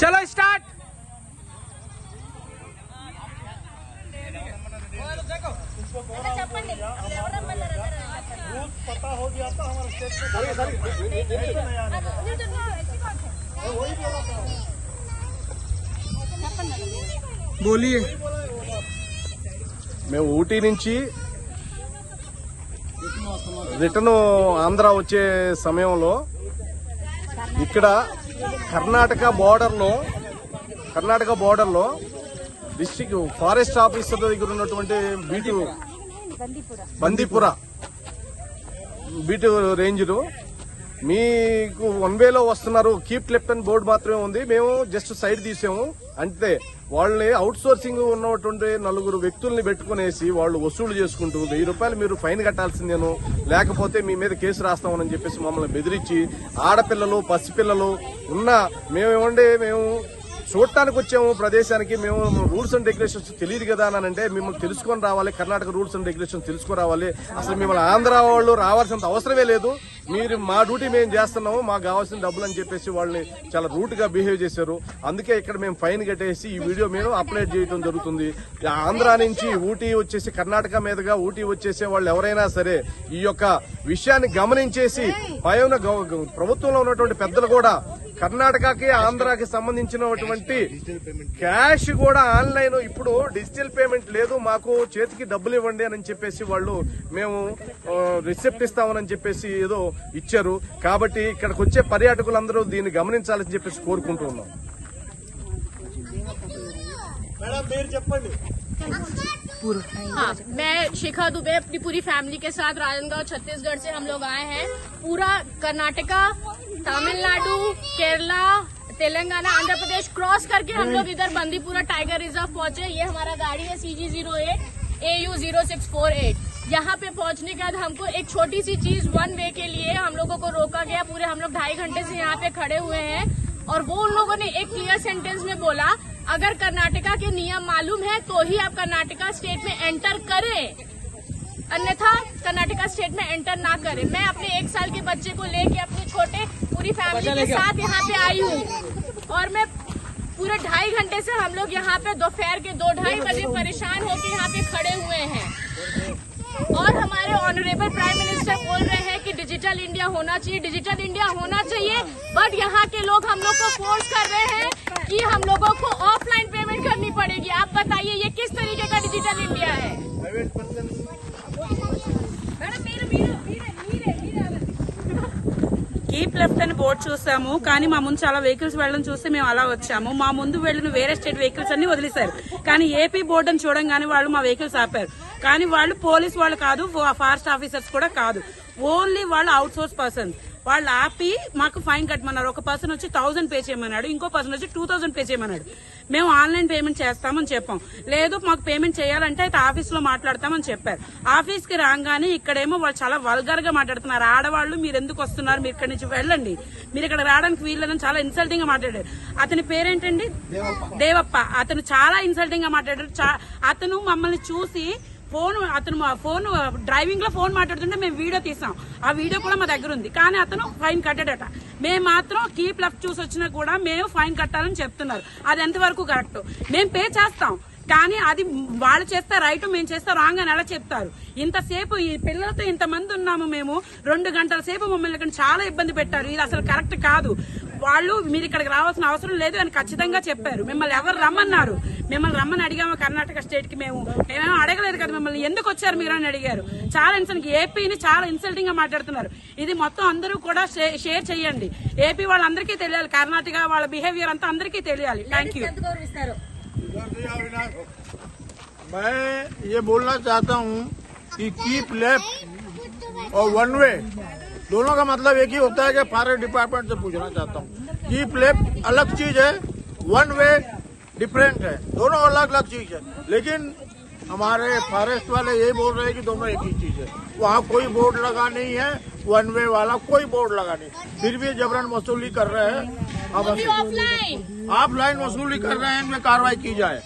चलो स्टार्ट। पता हो गया था हमारे स्टेट बोलिए। మేము ఊటీ నుంచి రిటర్న్ ఆంధ్ర వచ్చే సమయంలో ఇక్కడ కర్ణాటక బోర్డర్ లో డిస్ట్రిక్ట్ ఫారెస్ట్ ఆఫీసర్ దగ్గర ఉన్నటువంటి బీటు రేంజ్ మీకు వన్ వేలో వస్తున్నారు, కీప్ లెఫ్ట్ అండ్ బోర్డు మాత్రమే ఉంది, మేము జస్ట్ సైడ్ తీసాము అంతే. వాళ్ళని అవుట్ సోర్సింగ్ ఉన్నటువంటి 4 వ్యక్తుల్ని పెట్టుకునేసి వాళ్ళు వసూలు చేసుకుంటూ 1000 రూపాయలు మీరు ఫైన్ కట్టాల్సిందేను, లేకపోతే మీ మీద కేసు రాస్తామని చెప్పేసి మమ్మల్ని బెదిరించి ఆడపిల్లలు పసిపిల్లలు ఉన్న మేము చూడటానికి వచ్చాము ప్రదేశానికి, మేము రూల్స్ అండ్ రెగ్యులేషన్స్ తెలియదు కదా అని అంటే మిమ్మల్ని తెలుసుకొని రావాలి, కర్ణాటక రూల్స్ అండ్ రెగ్యులేషన్స్ తెలుసుకొని రావాలి, అసలు మిమ్మల్ని ఆంధ్ర వాళ్ళు రావాల్సినంత అవసరమే లేదు, మీరు మా డ్యూటీ మేము చేస్తున్నాము, మాకు కావాల్సిన డబ్బులు అని చెప్పేసి వాళ్ళని చాలా రూట్ గా బిహేవ్ చేశారు. అందుకే ఇక్కడ మేము ఫైన్ కట్టేసి ఈ వీడియో మేము అప్లోడ్ చేయడం జరుగుతుంది. ఆంధ్ర నుంచి ఊటీ వచ్చేసి కర్ణాటక మీదుగా ఊటీ వచ్చేసే వాళ్ళు ఎవరైనా సరే ఈ యొక్క విషయాన్ని గమనించేసి పైన ప్రభుత్వంలో ఉన్నటువంటి పెద్దలు కూడా కర్ణాటకకి ఆంధ్రాకి సంబంధించినటువంటి క్యాష్ కూడా ఆన్లైన్, ఇప్పుడు డిజిటల్ పేమెంట్ లేదు, మాకు చేతికి డబ్బులు ఇవ్వండి అని చెప్పేసి వాళ్ళు మేము రిసిప్ట్ ఇస్తామని చెప్పేసి ఏదో ఇచ్చారు. కాబట్టి ఇక్కడికి వచ్చే పర్యాటకులందరూ దీన్ని గమనించాలని చెప్పేసి కోరుకుంటూ ఉన్నాం. हाँ, मैं शिखा दुबे अपनी पूरी फैमिली के साथ राजनांदगांव छत्तीसगढ़ से हम लोग आए हैं। पूरा कर्नाटका, तमिलनाडु, केरला, तेलंगाना, आंध्र प्रदेश क्रॉस करके हम लोग इधर बंदीपुरा टाइगर रिजर्व पहुंचे। ये हमारा गाड़ी है CG08 AU0648। यहाँ पे पहुंचने के बाद हमको एक छोटी सी चीज 1 वे के लिए हम लोगों को रोका गया। पूरे हम लोग 2.5 घंटे से यहाँ पे खड़े हुए हैं और वो उन लोगों ने एक क्लियर सेंटेंस में बोला, अगर कर्नाटका के नियम मालूम है तो ही आप कर्नाटका स्टेट में एंटर करें, अन्यथा कर्नाटका स्टेट में एंटर ना करें। मैं अपने 1 साल के बच्चे को लेके अपने छोटे पूरी फैमिली के साथ यहाँ पे आई हूँ और मैं पूरे 2.5 घंटे से हम लोग यहाँ पे दोपहर के 2-2:30 बजे परेशान होकर यहाँ पे खड़े हुए हैं। और हमारे ऑनरेबल प्राइम मिनिस्टर बोल रहे हैं कि डिजिटल इंडिया होना चाहिए, डिजिटल इंडिया होना चाहिए, बट यहाँ के लोग हम लोग को फोर्स कर रहे हैं कि हम लोगों को ऑफलाइन पेमेंट करनी पड़ेगी। आप बताइए ये किस तरीके का डिजिटल इंडिया है? కీప్ లెఫ్ట్ అని బోర్డు చూసాము, కానీ మా ముందు చాలా వెహికల్స్ వెళ్ళడం చూస్తే మేము అలా వచ్చాము. మా ముందు వెళ్ళిన వేరే స్టేట్ వెహికల్స్ అన్ని వదిలేశారు, కానీ ఏపీ బోర్డు అని చూడంగానే వాళ్ళు మా వెహికల్స్ ఆపారు. కానీ వాళ్ళు పోలీస్ వాళ్ళు కాదు, ఫారెస్ట్ ఆఫీసర్స్ కూడా కాదు, ఓన్లీ వాళ్ళు అవుట్ సోర్స్ పర్సన్. వాళ్ళు ఆపి మాకు ఫైన్ కట్టమన్నారు. ఒక పర్సన్ వచ్చి 1000 పే చేయమన్నాడు, ఇంకో పర్సన్ వచ్చి 2000 పే చేయమన్నాడు. మేము ఆన్లైన్ పేమెంట్ చేస్తామని చెప్పాం. లేదు మాకు పేమెంట్ చేయాలంటే అయితే ఆఫీస్ లో మాట్లాడతామని చెప్పారు. ఆఫీస్ కి రాగానే ఇక్కడేమో వాళ్ళు చాలా వల్గర్ గా మాట్లాడుతున్నారు. ఆడవాళ్ళు మీరు ఎందుకు వస్తున్నారు, మీరు ఇక్కడి నుంచి వెళ్ళండి, మీరు ఇక్కడ రావడానికి వీల్లేదని చాలా ఇన్సల్టింగ్ గా మాట్లాడారు. అతని పేరేంటండి, దేవప్ప. అతను చాలా ఇన్సల్టింగ్ గా మాట్లాడారు. అతను మమ్మల్ని చూసి అతను ఫోన్ డ్రైవింగ్ లో ఫోన్ మాట్లాడుతుంటే మేము వీడియో తీసాం, ఆ వీడియో కూడా మా దగ్గర ఉంది. కానీ అతను ఫైన్ కట్టాడట. మేము మాత్రం కీప్ లెఫ్ట్ చూసి వచ్చినా కూడా మేము ఫైన్ కట్టాలని చెప్తున్నారు. అది ఎంతవరకు కరెక్ట్? మేము పే చేస్తాం, కానీ అది వాళ్ళు చేస్తే రైట్, మేము చేస్తే రాంగ్ అని ఎలా చెప్తారు? ఇంతసేపు ఈ పిల్లలతో ఇంతమంది ఉన్నాము, మేము 2 గంటల సేపు మమ్మల్ని ఇక్కడ చాలా ఇబ్బంది పెట్టారు. ఇది అసలు కరెక్ట్ కాదు. వాళ్ళు మీరు ఇక్కడికి రావాల్సిన అవసరం లేదు అని ఖచ్చితంగా చెప్పారు. మిమ్మల్ని ఎవరు రమ్మన్నారు? మిమ్మల్ని రమ్మని అడిగాము కర్ణాటక స్టేట్ కి. మేమేమో అడగలేదు కదా, మిమ్మల్ని ఎందుకు వచ్చారు మీరు అని అడిగారు. చాలా ఏపీని చాలా ఇన్సల్టింగ్ గా మాట్లాడుతున్నారు. ఇది మొత్తం అందరూ కూడా షేర్ చేయండి. ఏపీ వాళ్ళందరికీ తెలియాలి, కర్ణాటక వాళ్ళ బిహేవియర్ అంతా అందరికీ తెలియాలి. Thank you. मैं ये बोलना चाहता हूँ कि कीप लेफ्ट और 1 वे दोनों का मतलब एक ही होता है कि फॉरेस्ट डिपार्टमेंट से पूछना चाहता हूँ। कीप लेफ्ट अलग चीज है, 1 वे डिफरेंट है, दोनों अलग अलग चीज है। लेकिन हमारे फॉरेस्ट वाले ये बोल रहे हैं कि दोनों एक ही चीज है। वहाँ कोई बोर्ड लगा नहीं है, 1 वे वाला कोई बोर्ड लगा नहीं, फिर भी जबरन वसूली कर रहे हैं। ऑफलाइन वसूली कर रहे हैं, इनमें कार्रवाई की जाए।